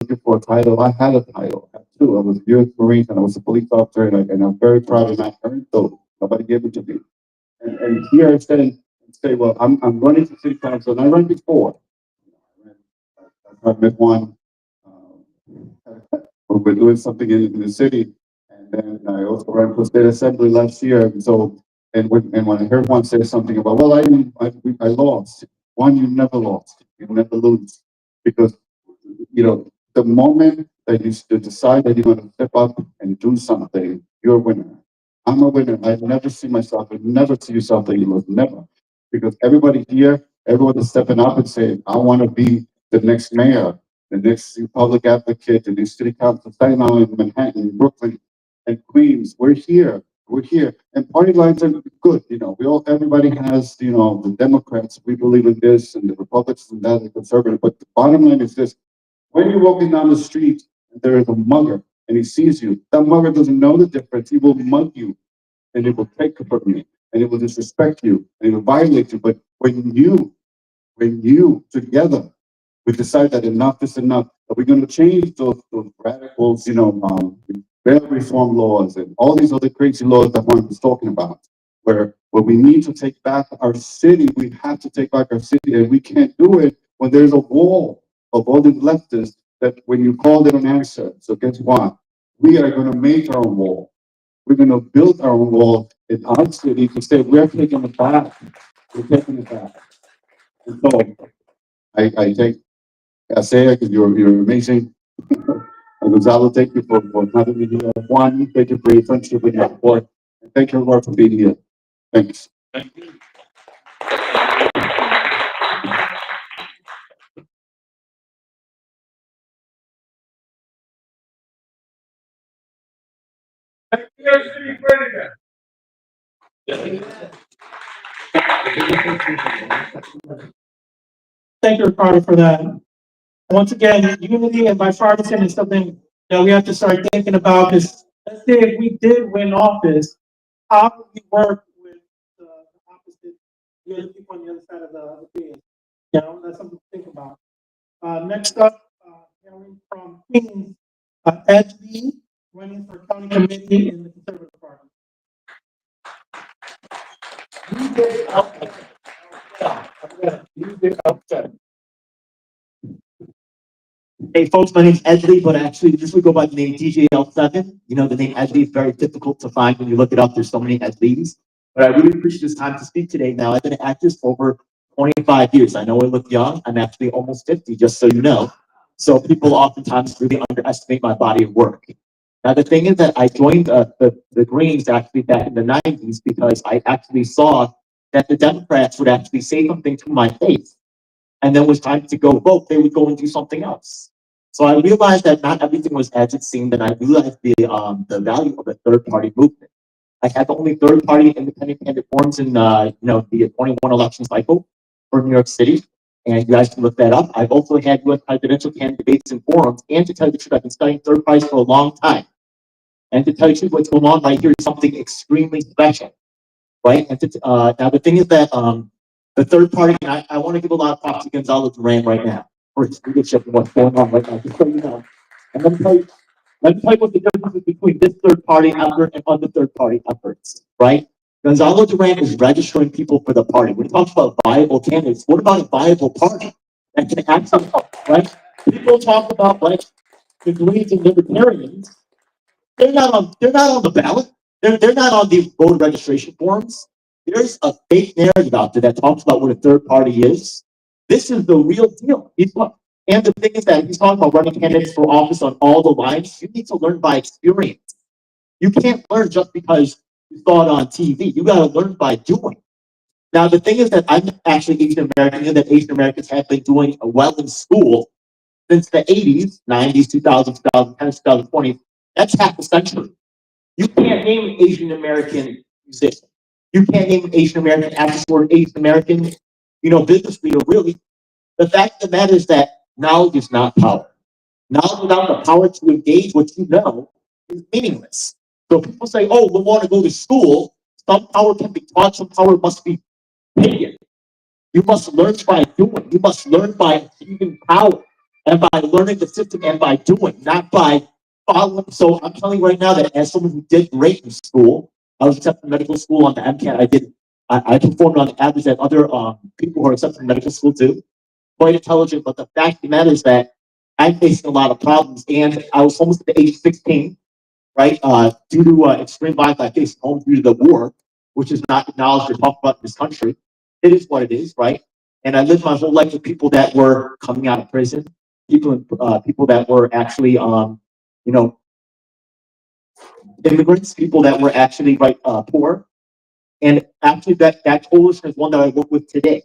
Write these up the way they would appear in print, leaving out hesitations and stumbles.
looking for a title. I had a title. I had two. I was a U.S. Marine and I was a police officer, and I'm very proud of that. Earned those. Nobody gave it to me. And here I stand and say, well, I'm running for city council, and I ran before. I met one. We're doing something in the city, and then I also ran for state assembly last year. And so, and when I heard one say something about, well, I lost. One, you never lost. You never lose, because the moment that you decide that you're going to step up and do something, you're a winner. I'm a winner. I never see myself. I never see yourself that you lose. Never, because everybody here, everyone is stepping up and saying, I want to be the next mayor, the next public advocate, the next city council, starting now in Manhattan, Brooklyn, and Queens. We're here. We're here. And party lines are good. Everybody has, the Democrats, we believe in this, and the Republicans and that, and the conservative. But the bottom line is this: when you're walking down the street and there is a mugger and he sees you, that mugger doesn't know the difference. He will mug you, and he will take it from you, and he will disrespect you, and he will violate you. But when you together, we decide that enough is enough, that we're going to change those radicals, bail reform laws and all these other crazy laws that one was talking about, where we need to take back our city. We have to take back our city, and we can't do it when there's a wall of all these leftists that when you call them an answer. So guess what? We are going to make our own wall. We're going to build our own wall in our city to say we're taking it back. We're taking it back. And so I take Isaiah, because you're amazing. And Gonzalo, thank you for having me here. Juan, thank you for your friendship and your support. And thank you everyone for being here. Thanks. Thank you, Ricardo, for that. Once again, unity and bipartisan is something that we have to start thinking about. Because let's say if we did win office, how would we work with the opposite, the other people on the other side of the field? That's something to think about. Next up, hailing from Queens, Ed Lee, running for county committee in the Conservative Party. You did outside. You did outside. Hey folks, my name's Edley, but actually this would go by the name DJL7. The name Edley is very difficult to find when you look it up. There's so many Edleys. But I really appreciate this time to speak today. Now, I've been an actress for over 25 years. I know I look young. I'm actually almost 50, just so you know. So people oftentimes really underestimate my body of work. Now, the thing is that I joined the Greens actually back in the 90s because I actually saw that the Democrats would actually say something to my face. And then when it was time to go vote, they would go and do something else. So I realized that not everything was as it seemed, and I realized the value of the third party movement. I had the only third party independent candidate forums in the 21 election cycle for New York City, and you guys can look that up. I've also had U.S. presidential candidates and forums, and to tell you the truth, I've been studying third parties for a long time. And to tell you the truth, what's going on right here is something extremely special, right? And now the thing is that the third party, and I want to give a lot of props to Gonzalo Duran right now for his leadership and what's going on right now, just so you know. And let me tell you what the difference is between this third party effort and other third party efforts, right? Gonzalo Duran is registering people for the party. When he talks about viable candidates, what about a viable party that can actually, right? People talk about like the Greens and libertarians. They're not on the ballot. They're not on the voter registration forms. There's a fake narrative out there that talks about what a third party is. This is the real deal. And the thing is that he's talking about running candidates for office on all the lines. You need to learn by experience. You can't learn just because you saw it on TV. You got to learn by doing. Now, the thing is that I'm actually Asian American, and that Asian Americans have been doing well in school since the 80s, 90s, 2000s, 2010s, 2020s. That's half a century. You can't name an Asian American musician. You can't name an Asian American actress or an Asian American, business leader. Really, the fact of the matter is that knowledge is not power. Knowledge without the power to engage what you know is meaningless. So people say, "Oh, we want to go to school." Some power can be taught. Some power must be taken. You must learn by doing. You must learn by achieving power. and by learning the system and by doing, not by following. So I'm telling you right now that as someone who did great in school, I was accepted in medical school on the MCAT. I performed on the average that other people who are accepted in medical school too. Quite intelligent, but the fact of the matter is that I'm facing a lot of problems, and I was almost at the age of 16, right? Due to extreme violence I faced at home due to the war, which is not acknowledged or talked about in this country. It is what it is, right? And I lived my whole life with people that were coming out of prison, people that were actually, you know, immigrants, people that were actually poor. And actually, that coalition is one that I work with today.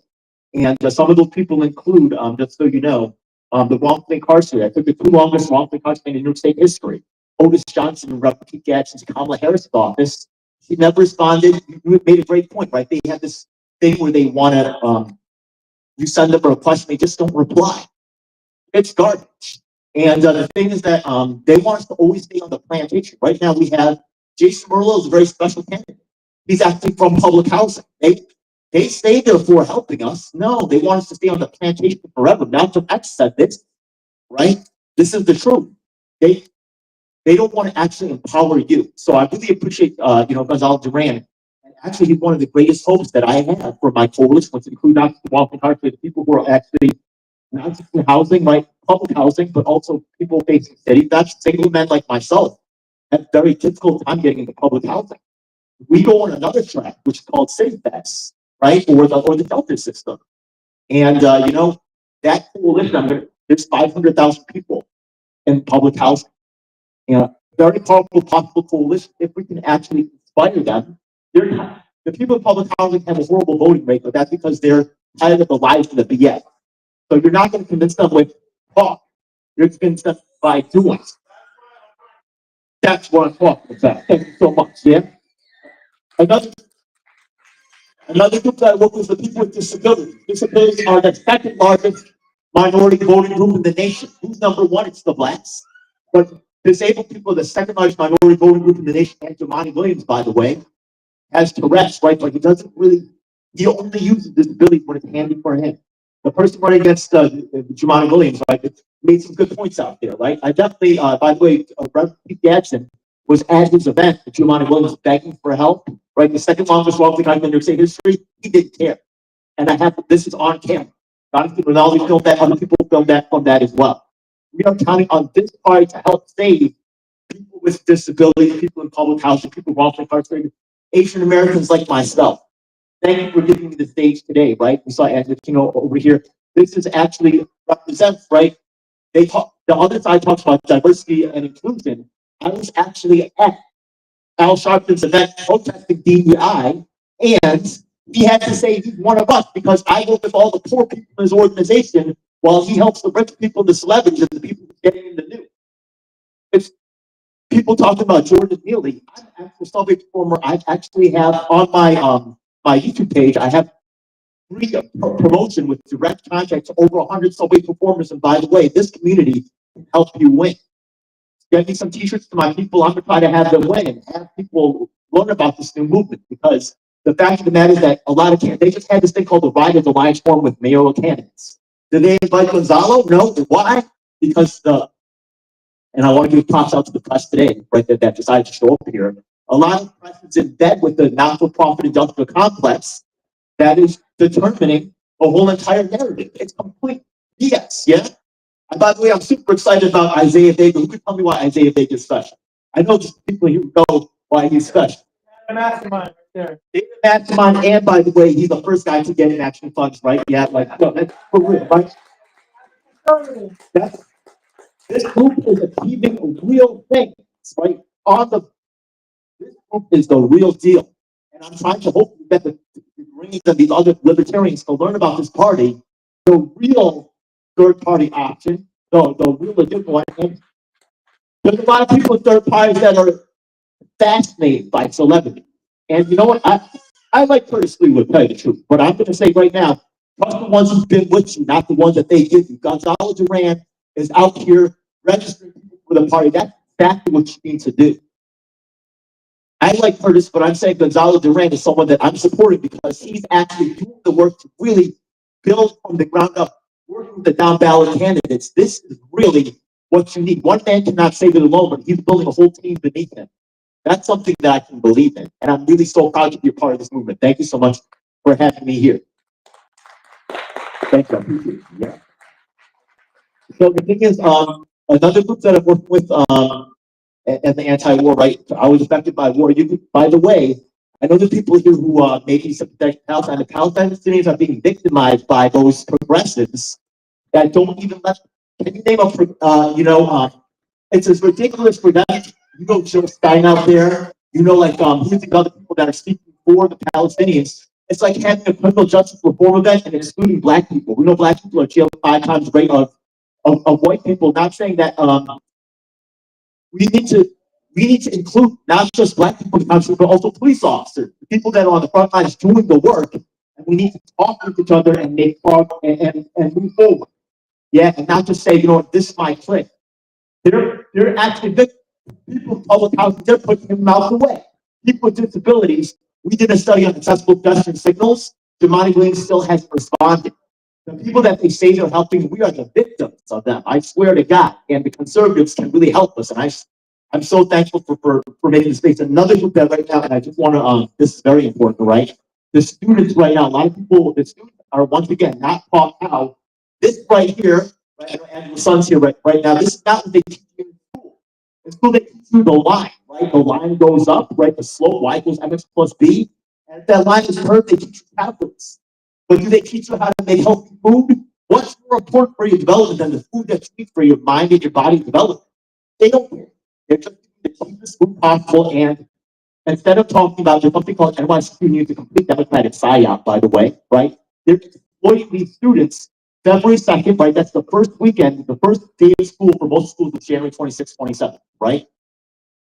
And some of those people include, just so you know, the wrongfully incarcerated. I took the two longest wrongfully incarcerated in New York State history. Otis Johnson and Reverend Pete Gadsden's Kamala Harris' office. She never responded. You made a great point, right? They have this thing where they want to, you send them a request, they just don't reply. It's garbage. And the thing is that they want us to always stay on the plantation. Right now, we have Jason Merlo is a very special candidate. He's actually from public housing. They say they're for helping us. No, they want us to stay on the plantation forever. Not to accept it, right? This is the truth. They they don't want to actually empower you. So I really appreciate Gonzalo Duran. And actually, he's one of the greatest hopes that I have for my coalition, which include not just the wealthy country, the people who are actually not just in housing, like public housing, but also people facing city. That's single men like myself have very difficult time getting into public housing. We go on another track, which is called city fest, right? Or the shelter system. And that coalition, there's 500,000 people in public housing. Very powerful possible coalition if we can actually inspire them. They're not, the people in public housing have a horrible voting rate, but that's because they're tired of the lies of the BS. So you're not going to convince them with talk. You're convinced them by doing. That's what I'm talking about. Thank you so much. Yeah. Another Another group that I work with is the people with disabilities. Disabilities are the second largest minority voting group in the nation. Who's number one? It's the blacks. But disabled people are the second largest minority voting group in the nation. And Jumaane Williams, by the way, has Tourette's, right? But he only uses disabilities when it's handy for him. The person running against Jumaane Williams, right, made some good points out there, right? I definitely, by the way, Reverend Pete Gadsden was at his event, Jumaane Williams begging for help, right? The second longest wealthy guy in New York State history, he didn't care. And this is on camera. Jonathan Rinaldi filmed that, other people filmed that from that as well. We are counting on this party to help save people with disabilities, people in public housing, people wrongfully incarcerated, Asian Americans like myself. Thank you for giving me the stage today, right? We saw Angela Kino over here. This is actually represents, right? The other side talks about diversity and inclusion. I was actually at Al Sharpton's event protesting DEI, and he had to say he's one of us because I work with all the poor people in his organization while he helps the rich people, the celebrities, and the people getting in the news. It's people talking about Jordan Neely. I'm actually a subway performer. I actually have on my YouTube page, I have free promotion with direct contact to over 100 subway performers. And by the way, this community can help you win. Get me some t-shirts to my people. I'm gonna try to have them win and have people learn about this new movement, because the fact of the matter is that a lot of they just had this thing called the Ride of the Alliance Forum with mayoral candidates. Did they invite Gonzalo? No. Why? Because and I want to give props out to the press today, right, that decided to show up here. A lot of press is in bed with the not-for-profit industrial complex that is determining a whole entire narrative. It's complete BS, yeah? And by the way, I'm super excited about Isaiah Vega. Who can tell me why Isaiah Vega is special? I know just people here know why he's special. Mastermind right there. David Mastermind, and by the way, he's the first guy to get in action funds, right? Yeah, no, that's for real, right? This group is achieving a real thing, right? This group is the real deal. And I'm trying to hopefully get the Greens and these other libertarians to learn about this party, the real third party option, the real legitimate one. And there's a lot of people in third parties that are fascinated by celebrity. And you know what? I like Curtis Fleetwood, to tell you the truth. But I'm going to say right now, trust the ones who've been with you, not the ones that they give you. Gonzalo Duran is out here registering people for the party. That's exactly what you need to do. I like Curtis, but I'm saying Gonzalo Duran is someone that I'm supporting because he's actually doing the work to really build from the ground up working with the down-ballot candidates, this is really what you need. One man cannot save it alone, but he's building a whole team beneath him. That's something that I can believe in, and I'm really so proud to be a part of this movement. Thank you so much for having me here. Thank you. I appreciate it. Yeah. So the thing is, another group that I've worked with, and the anti-war, right? I was affected by war. By the way, I know there's people here who may be sympathetic to Palestine. The Palestinians are being victimized by those progressives that don't even let. Can you name a, it's as ridiculous for them. You know, Joe Stein out there. You know, like he's the other people that are speaking for the Palestinians. It's like having a criminal justice reform event and excluding black people. We know black people are jailed 5 times the rate of white people. Not saying that we need to include not just black people in the country, but also police officers, the people that are on the front lines doing the work. And we need to talk with each other and make progress and move forward. Yeah, and not just say, you know, this is my clique. They're actually people in public housing, they're pushing them out the way. People with disabilities, we did a study on accessible pedestrian signals. Damani Williams still hasn't responded. The people that they say they're helping, we are the victims of them. I swear to God. And the conservatives can really help us. And I'm so thankful for making the space. Another group that right now, and I just want to, this is very important, right? The students right now, a lot of people, the students are once again not taught how this right here, right? I know Angela's son's here right now. This is not what they teach you in school. In school, they teach you the line, right? The line goes up, right? The slope, y equals mx plus b. And if that line is curved, they teach you calculus. But do they teach you how to make healthy food? What's more important for your development than the food that you eat for your mind and your body development? They don't care. They're just the cheapest food possible. And instead of talking about, there's something called NYC needs a complete democratic psyop, by the way, right? They're exploiting these students. February 2nd, right? That's the first weekend, the first day of school for most schools is January 26th, 27th, right?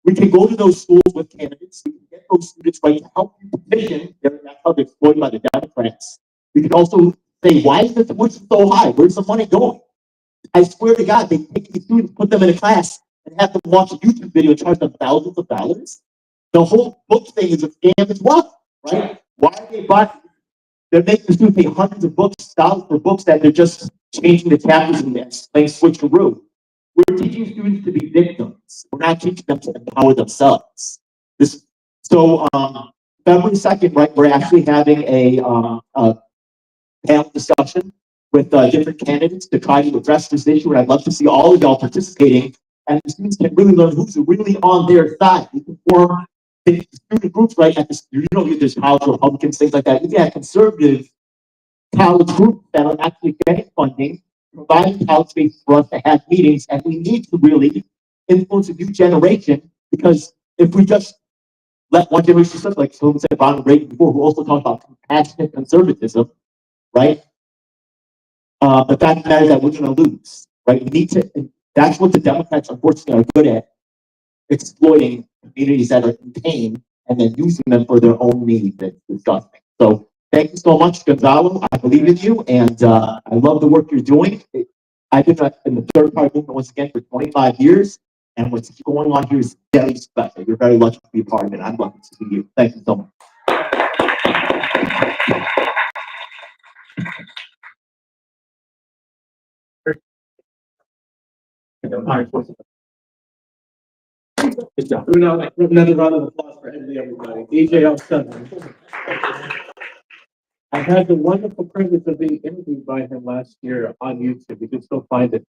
We can go to those schools with candidates. We can get those students right to help you petition. That's how they're exploited by the Democrats. We can also say, why is the tuition so high? Where's the money going? I swear to God, they take these students, put them in a class, and have them watch a YouTube video and charge them thousands of dollars. The whole book thing is a scam as well, right? Why are they buying? They're making the students pay hundreds of dollars for books that they're just changing the chapters and playing switcheroo. We're teaching students to be victims. We're not teaching them to empower themselves. February 2nd, right, we're actually having a panel discussion with different candidates to try to address this issue. And I'd love to see all of y'all participating. And the students can really learn who's really on their side. We can form student groups, right? At this, there's college Republicans, things like that. You can have conservative college groups that are actually getting funding, providing college space for us to have meetings. And we need to really influence a new generation, because if we just let one generation slip, like someone said, Ronald Reagan before, who also talked about compassionate conservatism, right? The fact of the matter is that we're going to lose, right? We need to, that's what the Democrats unfortunately are good at, exploiting communities that are in pain and then using them for their own needs. It's disgusting. So thank you so much, Gonzalo. I believe in you, and I love the work you're doing. I've been in the third party movement once again for 25 years, and what's going on here is very special. You're very lucky to be a part of it. I'm lucky to be you. Thank you so much. Good job. Another round of applause for Emily, everybody. DJ L7. I had the wonderful privilege of being interviewed by him last year on YouTube. You can still find it.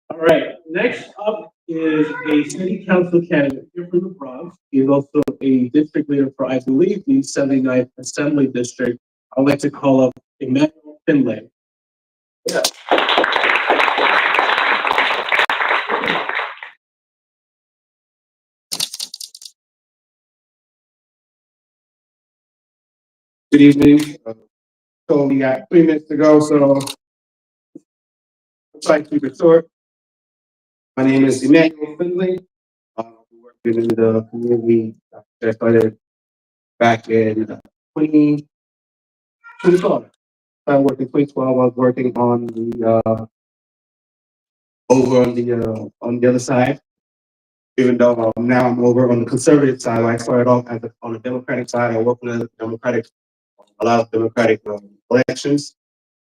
All right. Next up is a city council candidate here from the Bronx. He is also a district leader for, I believe, the 79th Assembly District. I'd like to call up Emmanuel Finlay. Yeah. Good evening. So we got 3 minutes to go, so I'll try to keep it short. My name is Emmanuel Finley. I'm working in the community that started back in 2012. I worked in 2012. I was working on the over on the other side. Even though now I'm over on the conservative side, I started off on the Democratic side. I worked on a lot of Democratic elections.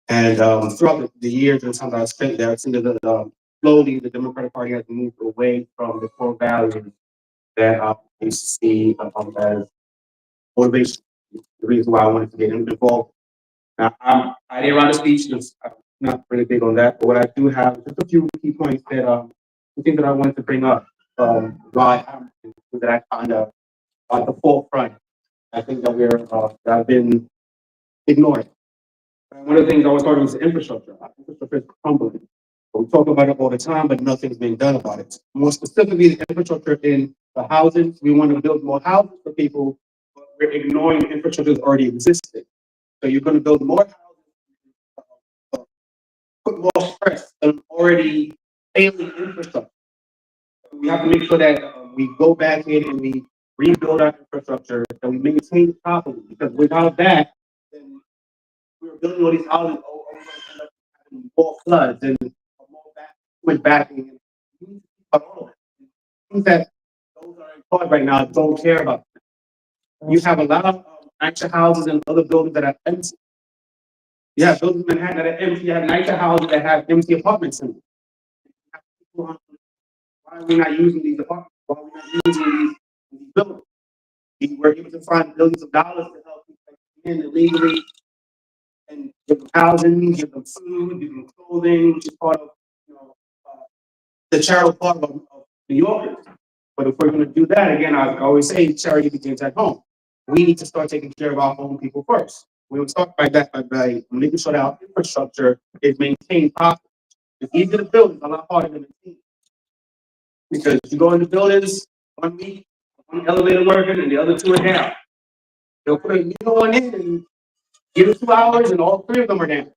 And throughout the years and time that I spent there, I've seen that slowly the Democratic Party has moved away from the core values that I used to see as motivation. The reason why I wanted to get involved. Now, I didn't write a speech, because I'm not really big on that, but what I do have is just a few key points that the things that I wanted to bring up, why that I find at the forefront. I think that that I've been ignoring. One of the things I was talking about is infrastructure. Our infrastructure is crumbling. We talk about it all the time, but nothing's being done about it. More specifically, the infrastructure in the housing. We want to build more houses for people, but we're ignoring the infrastructure that's already existing. So you're going to build more houses, put more stress on already failing infrastructure. We have to make sure that we go back in and we rebuild our infrastructure, that we maintain it properly. Because without that, then we were building all these houses, we're going to end up having more floods and more backing. Things that those are in part right now don't care about. You have a lot of nicer houses and other buildings that are empty. You have buildings in Manhattan that are empty. You have nicer houses that have empty apartments in them. Why are we not using these apartments? Why are we not using these buildings? We were able to find billions of dollars to help people in illegally and give them housing, give them food, give them clothing, which is part of the charitable part of New York. But if we're going to do that, again, I always say charity begins at home. We need to start taking care of our own people first. We will start by that by making sure that our infrastructure is maintained properly. It's easy to build, it's a lot harder to maintain. Because you go into buildings 1 week, one elevator working, and the other two are down. They'll put a new one in and give it 2 hours, and all three of them are down.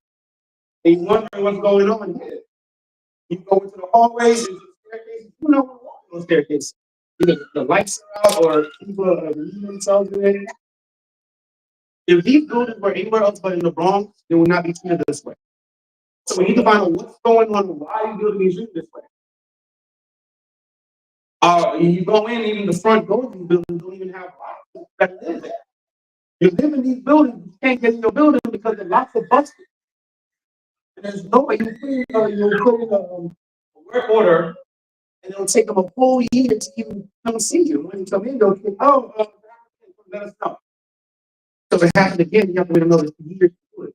And you wonder what's going on here. You go into the hallways and the staircases, you know what's walking on the staircase. Either the lights are out or people are leaving themselves in it. If these buildings were anywhere else but in the Bronx, they would not be treated this way. So we need to find out what's going on, why are you building these treated this way? You go in, even the front doors of these buildings don't even have locks that live there. You live in these buildings, you can't get in your building because the locks are busted. And there's no way you put in a work order, and it'll take them a whole year to even come see you. When you come in, they'll think, let us know. So if it happens again, you have to wait another year to do it.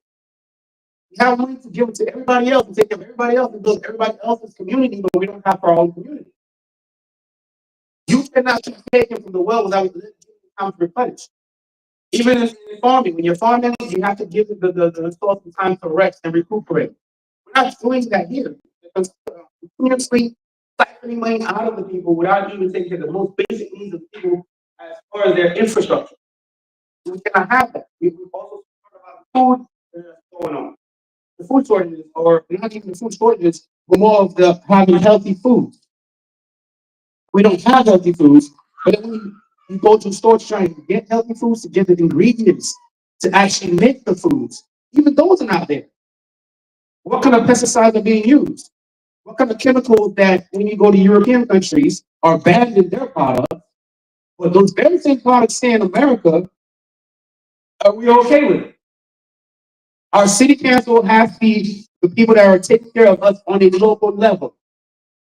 We have money to give it to everybody else and take care of everybody else and build everybody else's community, but we don't have our own community. You cannot keep taking from the well without time to replenish. Even in farming, when you're farming, you have to give the soil some time to rest and recuperate. We're not doing that here. Because continuously siphoning money out of the people without even taking care of the most basic needs of people as far as their infrastructure. We cannot have that. We also talk about food that's going on. The food shortages, or not even the food shortages, but more of the having healthy foods. We don't have healthy foods, but then when you go to the store trying to get healthy foods, to get the ingredients to actually make the foods, even those are not there. What kind of pesticides are being used? What kind of chemicals that when you go to European countries are banned in their products, but those very same products stay in America, are we okay with it? Our city council has to be the people that are taking care of us on a local level.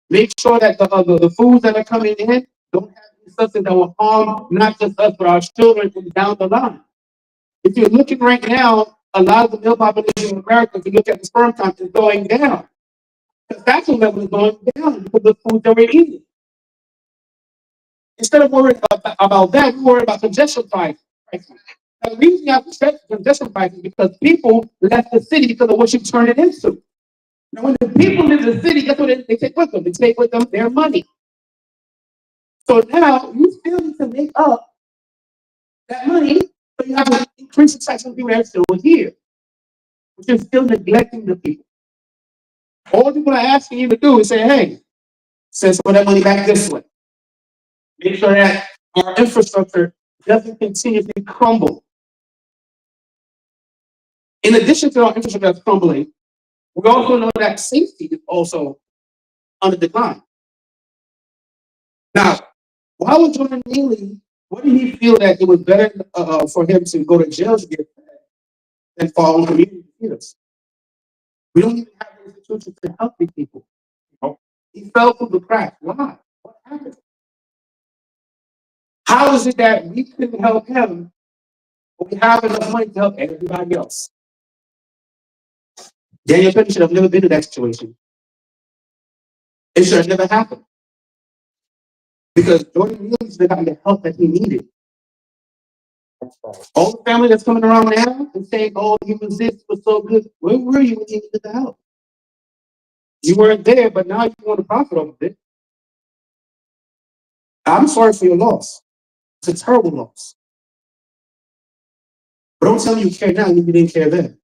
Make sure that the foods that are coming in don't have any substance that will harm not just us, but our children and down the line. If you're looking right now, a lot of the male population in America, if you look at the sperm count, is going down. The factor level is going down because of the food that we're eating. Instead of worrying about that, we worry about congestion prices. The reason you have to congestion prices is because people left the city because of what you turn it into. Now, when the people leave the city, guess what they take with them? They take with them their money. So now you still need to make up that money, so you have to increase the tax on people that are still here, but you're still neglecting the people. All people are asking you to do is say, hey, send some of that money back this way. Make sure that our infrastructure doesn't continuously crumble. In addition to our infrastructure that's crumbling, we also know that safety is also on the decline. Now, why was Jordan Neely, what did he feel that it was better for him to go to jail to get fed than for our own community to feed us? We don't even have institutions to help these people. He fell through the cracks. Why? What happened? How is it that we couldn't help him, but we have enough money to help everybody else? Daniel Penny should have never been in that situation. It should have never happened. Because Jordan really should have gotten the help that he needed. All the family that's coming around now and saying, oh, he was this, was so good. Where were you when he needed the help? You weren't there, but now you want to profit off of it. I'm sorry for your loss. It's a terrible loss. But don't tell me you care now if you didn't care then.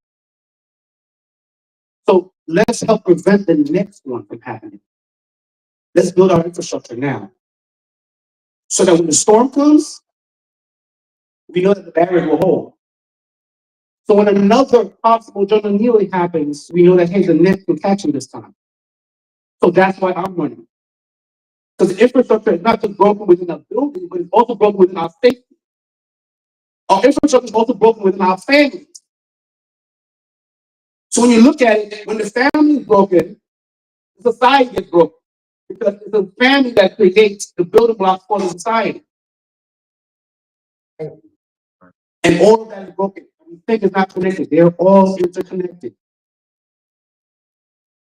So let's help prevent the next one from happening. Let's build our infrastructure now. So that when the storm comes, we know that the barriers will hold. So when another possible Jordan Neely happens, we know that, hey, the net will catch him this time. So that's why I'm running. Because the infrastructure is not just broken within our building, but it's also broken within our safety. Our infrastructure is also broken within our families. So when you look at it, when the family is broken, the society gets broken. Because it's a family that creates the building blocks for the society. And all of that is broken. We think it's not connected. They're all interconnected.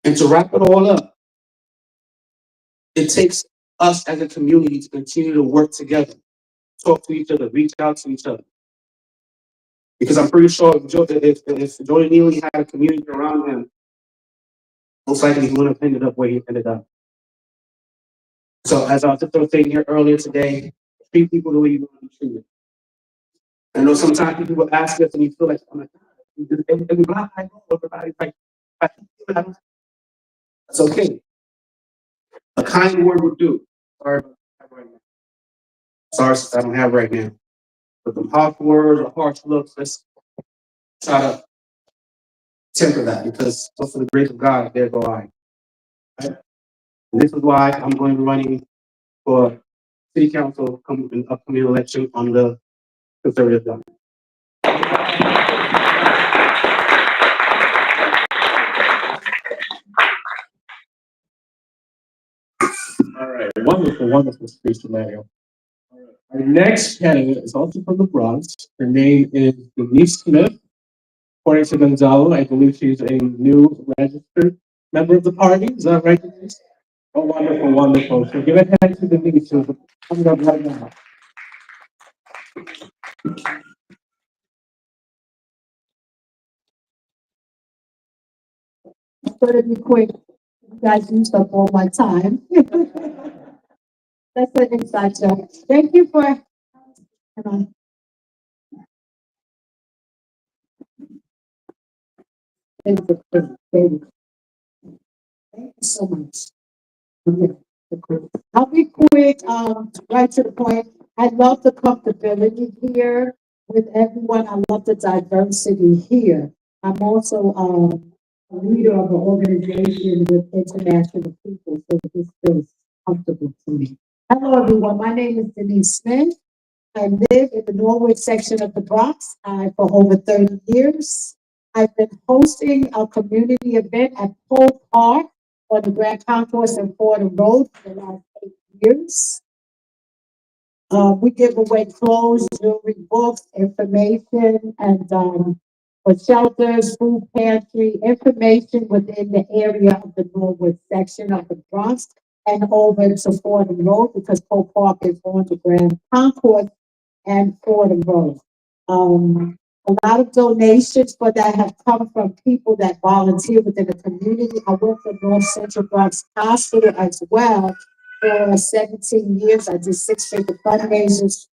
And to wrap it all up, it takes us as a community to continue to work together, talk to each other, reach out to each other. Because I'm pretty sure if Jordan Neely had a community around him, most likely he wouldn't have ended up where he ended up. So as I was saying here earlier today, treat people the way you want to be treated. I know sometimes people will ask us and you feel like, oh my God, everybody's like, that's okay. A kind word would do. Sorry, right now. Sorry, I don't have right now. But the harsh words or harsh looks, let's try to temper that because but for the grace of God, there go I. Right? And this is why I'm going to be running for city council in the upcoming election on the conservative side. All right, wonderful, wonderful speech, Mario. Our next candidate is also from the Bronx. Her name is Denise Smith. According to Gonzalo, I believe she's a new registered member of the party. Is that right, Denise? Oh, wonderful, wonderful. So give a hand to Denise, who's coming up right now. I'm going to be quick. You guys used up all my time. That's an inside joke. Thank you for. Hold on. Thank you so much. Okay. I'll be quick, right to the point. I love the comfortability here with everyone. I love the diversity here. I'm also a leader of an organization with international people, so this feels comfortable to me. Hello, everyone. My name is Denise Smith. I live in the Norwood section of the Bronx for over 30 years. I've been hosting a community event at Polk Park on the Grand Concourse and Fordham Road for the last 8 years. We give away clothes, jewelry, books, information, and for shelters, food pantry, information within the area of the Norwood section of the Bronx and over to Fordham Road because Polk Park is on the Grand Concourse and Fordham Road. A lot of donations for that have come from people that volunteer within the community. I work for North Central Bronx Hospital as well for 17 years. I did six-figure fundraisers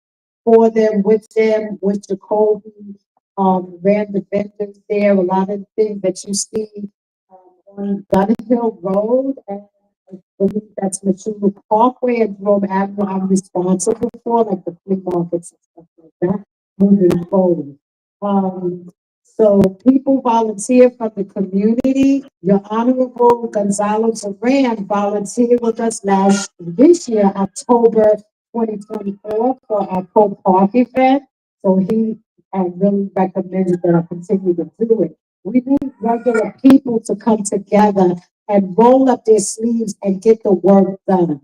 for them, with Jacoby, ran the vendors there, a lot of things that you see on Gun Hill Road and I believe that's Matula Parkway and Jerome Avenue. I'm responsible for like the flea markets and stuff like that moving forward. So people volunteer from the community. Your Honorable Gonzalo Duran volunteered with us this year, October 2024 for our Polk Park event. So he really recommended that I continue to do it. We need regular people to come together and roll up their sleeves and get the work done.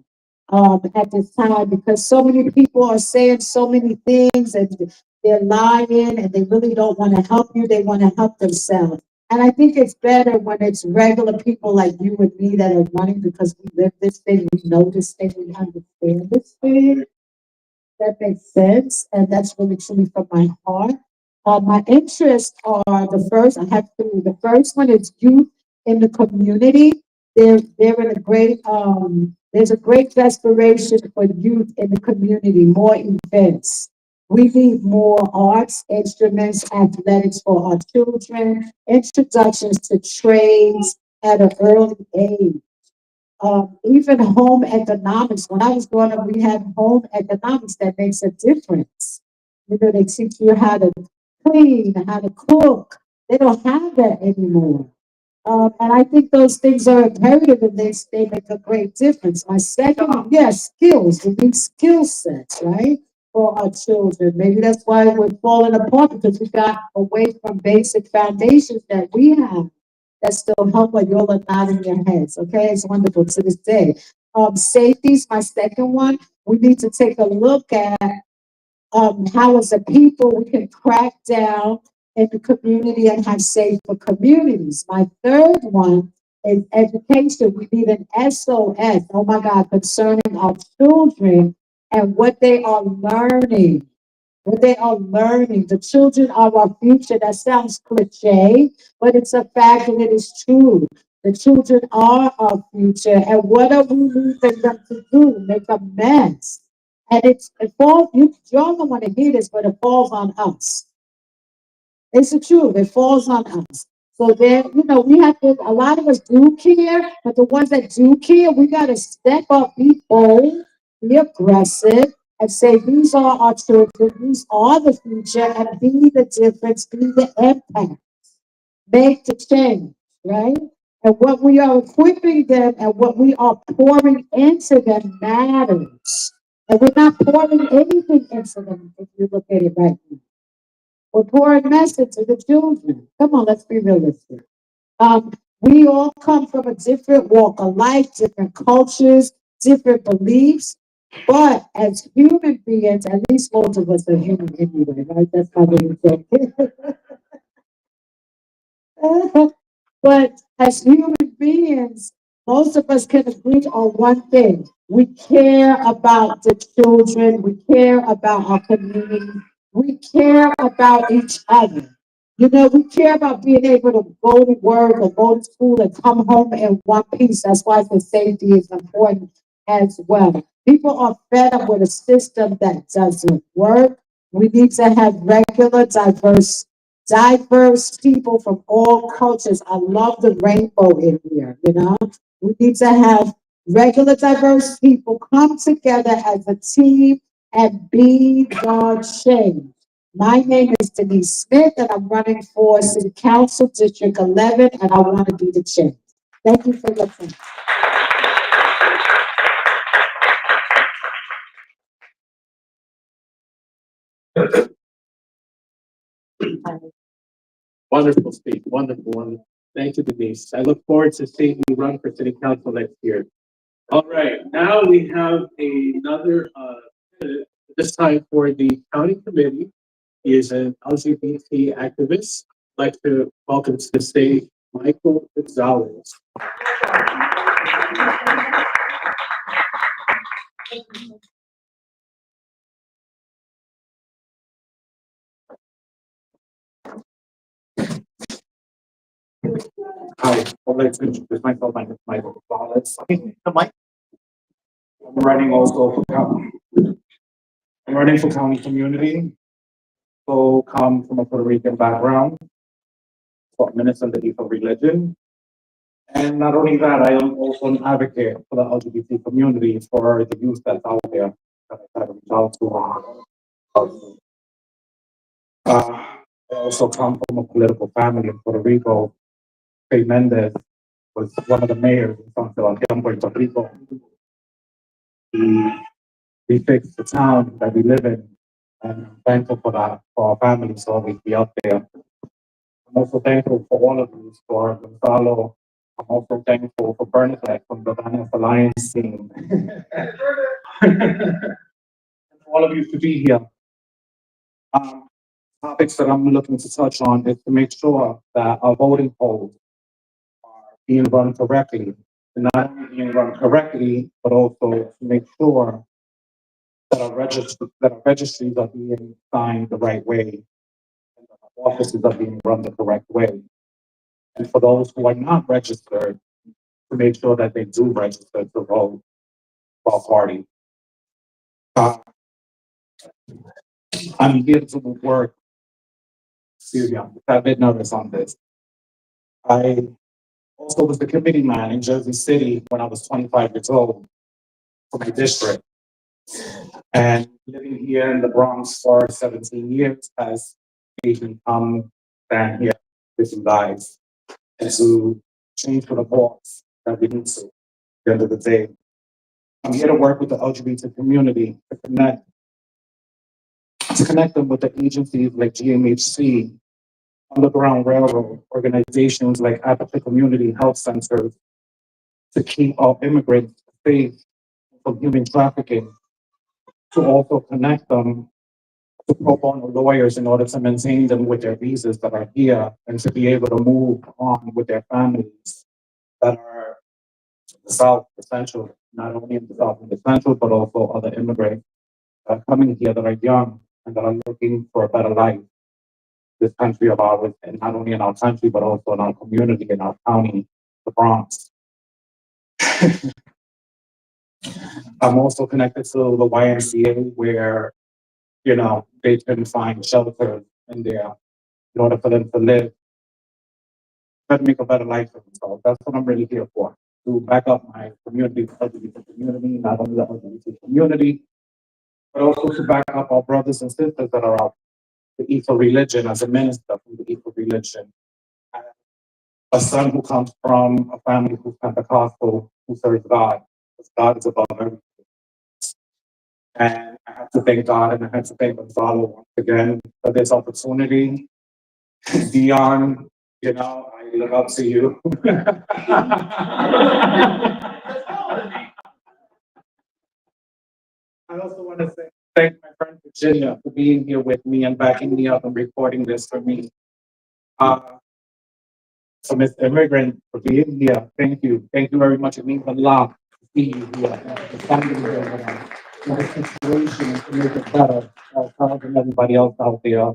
At this time, because so many people are saying so many things and they're lying and they really don't want to help you. They want to help themselves. And I think it's better when it's regular people like you and me that are running because we live this thing, we know this thing, we understand this thing. That makes sense, and that's really truly from my heart. My interests are the first. I have three. The first one is youth in the community. They're in a great. There's a great desperation for youth in the community. More events. We need more arts, instruments, athletics for our children. Introductions to trades at an early age, even home economics. When I was growing up, we had home economics that makes a difference. You know, they teach you how to clean, how to cook. They don't have that anymore. And I think those things are imperative and they make a great difference. My second, yes, skills. We need skill sets, right? For our children. Maybe that's why we're falling apart because we got away from basic foundations that we have that still help when you're nodding your heads. Okay, it's wonderful to this day. Safety's my second one. We need to take a look at how as a people we can crack down in the community and have safer communities. My third one is education. We need an SOS, oh my God, concerning our children and what they are learning. What they are learning. The children are our future. That sounds cliche, but it's a fact and it is true. The children are our future. And what are we leaving them to do? Make a mess. And it falls, y'all don't want to hear this, but it falls on us. It's the truth. It falls on us. So then, we have to, a lot of us do care, but the ones that do care, we got to step up, be bold, be aggressive, and say, these are our children, these are the future, and be the difference, be the impact, make the change, right? And what we are equipping them and what we are pouring into them matters. And we're not pouring anything into them if you look at it right now. We're pouring message to the children. Come on, let's be realistic. Um, we all come from a different walk of life, different cultures, different beliefs. But as human beings, at least most of us are human anyway, right? That's how we joke. But as human beings, most of us can agree on one thing. We care about the children. We care about our community. We care about each other. We care about being able to go to work or go to school and come home in one piece. That's why the safety is important as well. People are fed up with a system that doesn't work. We need to have regular, diverse people from all cultures. I love the rainbow in here. We need to have regular, diverse people come together as a team and be the change. My name is Denise Smith, and I'm running for City Council District 11, and I want to be the change. Thank you for listening. Wonderful speech, wonderful, wonderful. Thank you, Denise. I look forward to seeing you run for city council next year. All right, now we have another, candidate, this time for the county committee. He is an LGBT activist. I'd like to welcome to the stage Michael Gonzalez. Hi, I'd like to introduce myself. My name is Michael Gonzalez. The mic. I'm running also for county. I'm running for county community. So come from a Puerto Rican background, 4 minutes underneath of religion. And not only that, I am also an advocate for the LGBT community, for the youth that's out there that I try to reach out to. I also come from a political family in Puerto Rico. Faye Mendez was one of the mayors in San Sebastián, Puerto Rico. We fixed the town that we live in, and I'm thankful for that, for our family to always be out there. I'm also thankful for all of you for Gonzalo. I'm also thankful for Bernadette from the Vanessa Alliance team. And for all of you to be here. Topics that I'm looking to touch on is to make sure that our voting polls are being run correctly. And not only being run correctly, but also to make sure that our registries are being signed the right way and that our offices are being run the correct way. And for those who are not registered, to make sure that they do register to vote for our party. Uh, I'm here to work, excuse me, I'm a bit nervous on this. I also was the committee man in Jersey City when I was 25 years old for my district. And living here in the Bronx for 17 years has made me come down here with you guys and to change for the cause that we need to at the end of the day. I'm here to work with the LGBT community to connect them with the agencies like GMHC, Underground Railroad, organizations like African Community Health Centers to keep our immigrants safe from human trafficking, to also connect them to pro bono lawyers in order to maintain them with their visas that are here and to be able to move on with their families that are in the South, the Central, not only in the South and the Central, but also other immigrants that are coming here that are young and that are looking for a better life. This country of ours, and not only in our country, but also in our community, in our county, the Bronx. I'm also connected to the YMCA where, they can find shelter in there in order for them to live, try to make a better life for themselves. That's what I'm really here for, to back up my community, the LGBT community, not only the LGBT community, but also to back up our brothers and sisters that are out, the Equal Religion, as a minister from the Equal Religion. A son who comes from a family who's Pentecostal, who serves God, because God is above everything. And I have to thank God and I have to thank Gonzalo once again for this opportunity. Dion, I look up to you. I also want to thank my friend Virginia for being here with me and backing me up and recording this for me. So, Mr. Immigrant, for being here, thank you. Thank you very much. It means a lot to see you here, to find you here in this situation and to make it better for ourselves and everybody else out there.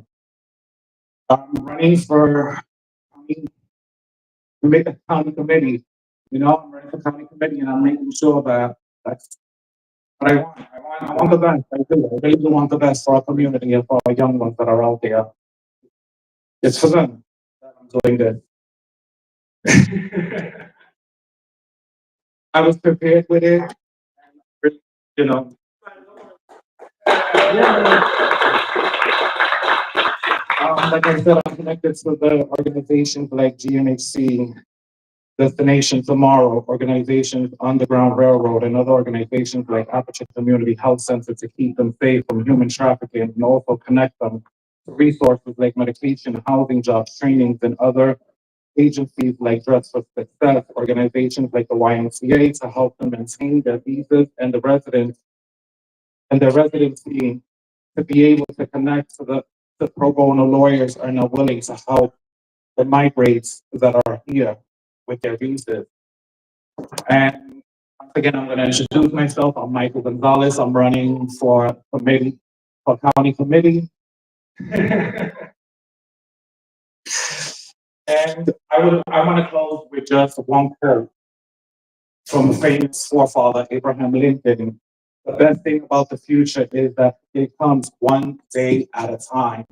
I'm running to make a county committee. I'm running for county committee and I'm making sure that that's what I want. I want the best. I do. I really do want the best for our community and for our young ones that are out there. It's for them that I'm doing this. I was prepared with it, you know. Like I said, I'm connected to the organizations like GMHC, Destination Tomorrow, organizations Underground Railroad, and other organizations like Aperture Community Health Center to keep them safe from human trafficking and also connect them to resources like medication, housing, jobs, trainings, and other agencies like Dress for Success, organizations like the YMCA to help them maintain their visas and their residency to be able to connect to the pro bono lawyers are now willing to help the migrants that are here with their visas. And once again, I'm going to introduce myself. I'm Michael Gonzalez. I'm running for county committee. And I want to close with just one quote from the famous forefather Abraham Lincoln. The best thing about the future is that it comes one day at a time.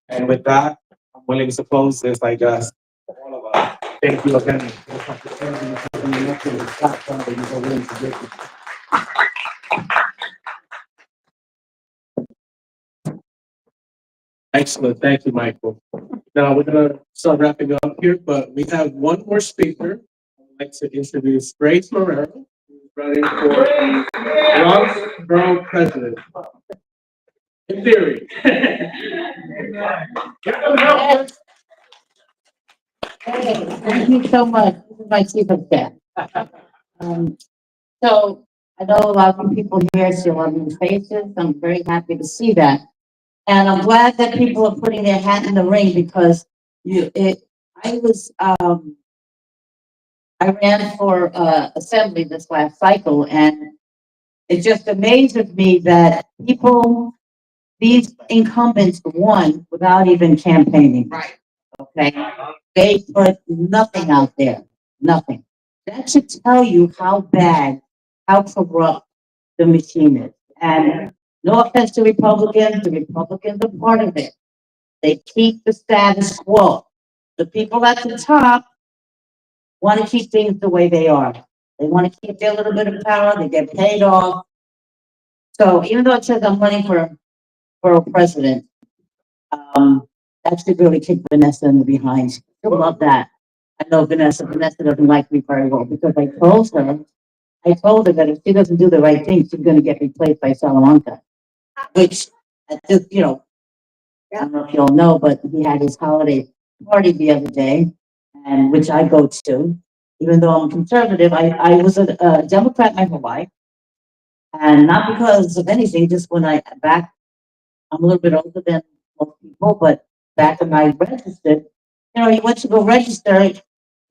And with that, I'm willing to close this, I guess, for all of us. Thank you again for this opportunity for coming up to the platform that you were willing to give me. Excellent. Thank you, Michael. Now we're going to start wrapping up here, but we have one more speaker. I'd like to introduce Grace Morero, who's running for Bronx Borough President. In theory. Hey, thank you so much. This is my chief of staff. Um, so I know a lot of people here see a lot of new faces. I'm very happy to see that. And I'm glad that people are putting their hat in the ring because I was, I ran for, assembly this last cycle and it just amazes me that people, these incumbents won without even campaigning. Right. Okay, they put nothing out there, nothing. That should tell you how bad, how corrupt the machine is. And no offense to Republicans, the Republicans are part of it. They keep the status quo. The people at the top want to keep things the way they are. They want to keep their little bit of power, they get paid off. So even though it says I'm running for a president, that should really kick Vanessa in the behind. She'll love that. I know Vanessa. Vanessa doesn't like me very well because I told her that if she doesn't do the right thing, she's going to get replaced by Salamanca. Which, I just, I don't know if you all know, but he had his holiday party the other day, and which I go to. Even though I'm conservative, I was a Democrat my whole life, and not because of anything. Just when I'm a little bit older than most people, but back when I registered, you went to go register.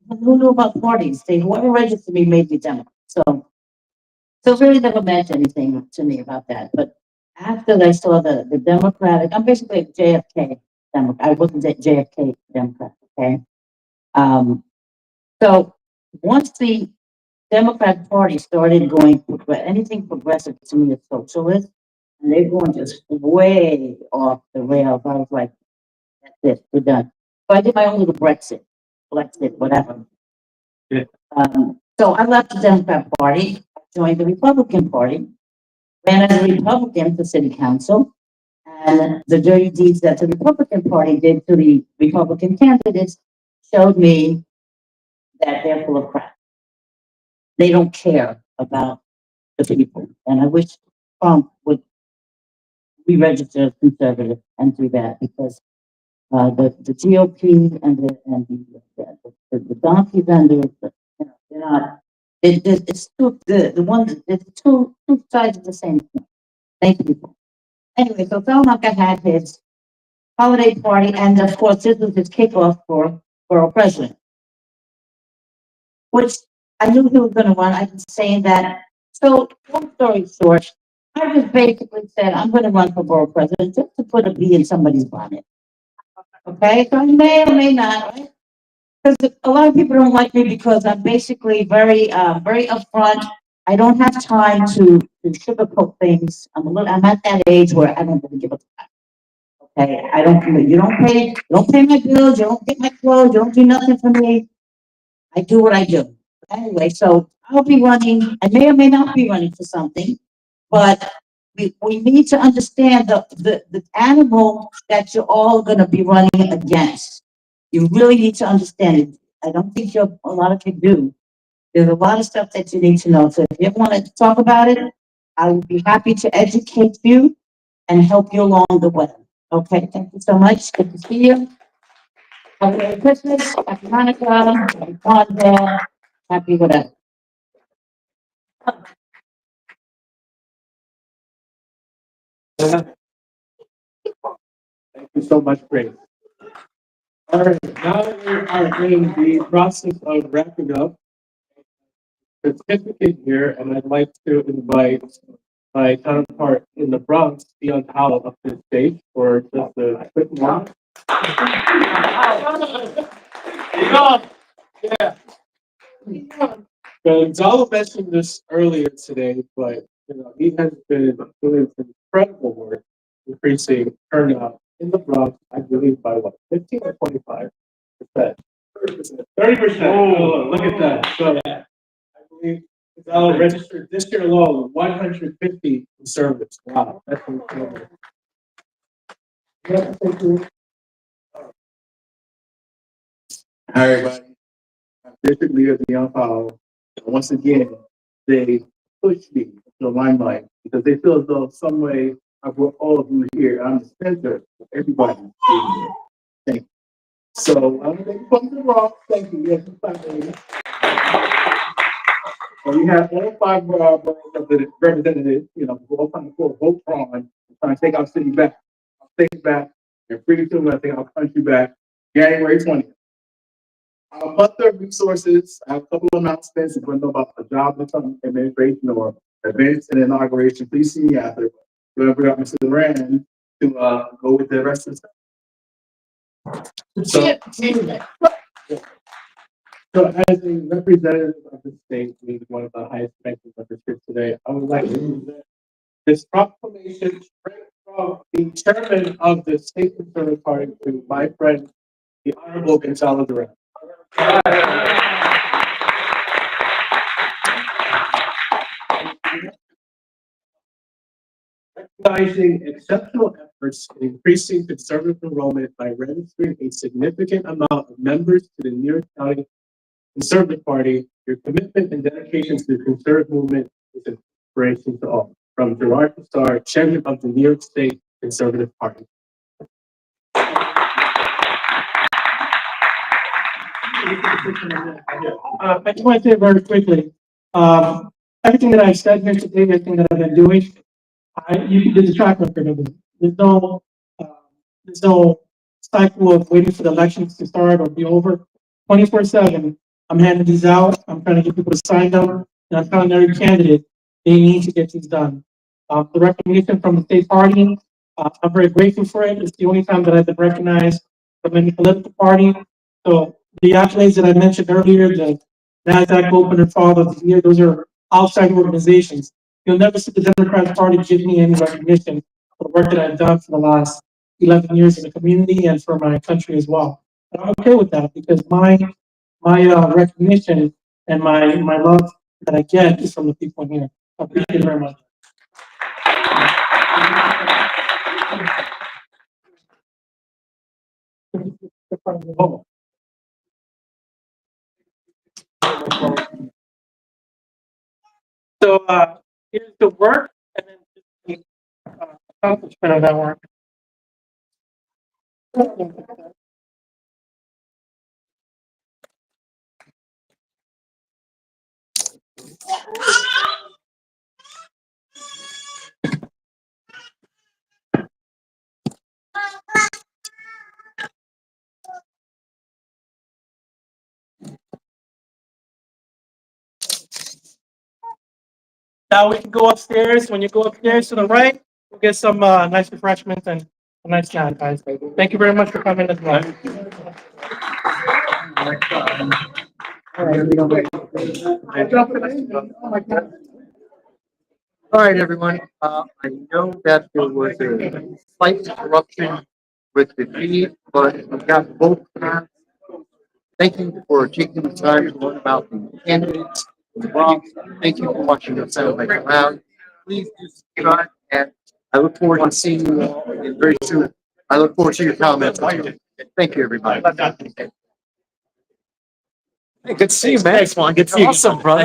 Who knew about parties? Whoever registered me made me Democrat. So it really never meant anything to me about that. But after I saw the Democratic, I'm basically a JFK Democrat. I wasn't a JFK Democrat, okay? Um, so once the Democrat Party started going, anything progressive to me is socialist, and they're going just way off the rails. I was like, that's it, we're done. So I did my own little Brexit, whatever. Yeah. So I left the Democrat Party, joined the Republican Party, ran as a Republican for city council, and the dirty deeds that the Republican Party did to the Republican candidates showed me that they're full of crap. They don't care about the people, and I wish Trump would re-register as conservative and do that because the GOP and the donkey vendors, they're not. It's two the one it's two sides of the same thing. Thank you. Anyway, so Salamanca had his holiday party, and of course, this was his kickoff for a president, which I knew he was going to run. I was saying that. So, long story short, I just basically said I'm going to run for borough president just to put a bee in somebody's bonnet. Okay, so I may or may not, right? Because a lot of people don't like me because I'm basically very upfront. I don't have time to sugarcoat things. I'm at that age where I don't really give a. Okay, you don't pay my bills, you don't get my clothes, you don't do nothing for me. I do what I do. Anyway, so I'll be running, I may or may not be running for something, but we need to understand the animal that you're all gonna be running against. You really need to understand it. I don't think a lot of you do. There's a lot of stuff that you need to know. So if you ever want to talk about it, I would be happy to educate you and help you along the way. Okay, thank you so much. Good to see you. Have a Merry Christmas, Happy Hanukkah, Happy Kwanzaa, Happy whatever. Thank you so much, Grace. All right, now we are in the process of wrapping up the certificate here, and I'd like to invite my counterpart in the Bronx, Dion Howell, up to the stage for just a quick moment. Gonzalo mentioned this earlier today, but he has been doing some incredible work increasing turnout in the Bronx, I believe by what, 15 or 25%? 30%. Oh, look at that. So I believe Gonzalo registered this year alone 150 conservatives. Wow, that's incredible. Yeah, thank you. Hi, everybody. District Leader Leon Powell. Once again, they push me to the limelight because they feel as though some way I brought all of you here. I'm the center of everybody. Thank you. So I'm going to come to the wrong. Thank you. Yes, you finally. So we have all five boroughs of the representatives, all trying to vote on, trying to take our city back. I'll take it back. And pretty soon, I think I'll punch you back January 20th. Our month of resources, I have a couple of announcements. If you want to know about a job in some administration or events and inauguration, please see me after. Whoever got Mr. Duran to go with the rest of the stuff. So as a representative of the state, being one of the highest ranking representatives today, I would like to present this proclamation straight from the chairman of the State Conservative Party to my friend, the Honorable Gonzalo Duran. Recognizing exceptional efforts in increasing conservative enrollment by registering a significant amount of members to the New York County Conservative Party, your commitment and dedication to the conservative movement is an inspiration to all. From Gerard Starr, chairman of the New York State Conservative Party. I just want to say very quickly, everything that I've said here today, everything that I've been doing, there's a track record of it. Uh, there's no cycle of waiting for the elections to start or be over. 24/7, I'm handing these out. I'm trying to get people to sign them, and I'm telling every candidate they need to get these done. The recognition from the state party, I'm very grateful for it. It's the only time that I've been recognized from any political party. So the accolades that I mentioned earlier, the NASDAQ Opener Father of the Year, those are outside organizations. You'll never see the Democratic Party give me any recognition for the work that I've done for the last 11 years in the community and for my country as well. And I'm okay with that because my recognition and my love that I get is from the people here. I appreciate it very much. So here's the work and then the accomplishment of that work. Now we can go upstairs. When you go upstairs to the right, we'll get some nice refreshments and a nice snack, guys. Thank you very much for coming as well. All right, everyone. I know that there was a slight interruption with the feed, but we got both hands. Thank you for taking the time to learn about the candidates in the Bronx. Thank you for watching the Soundbites around. Please do subscribe, and I look forward to seeing you all again very soon. I look forward to your comments. Thank you, everybody. Hey, good to see you, man. Thanks, Juan. Good to see you. Awesome, brother.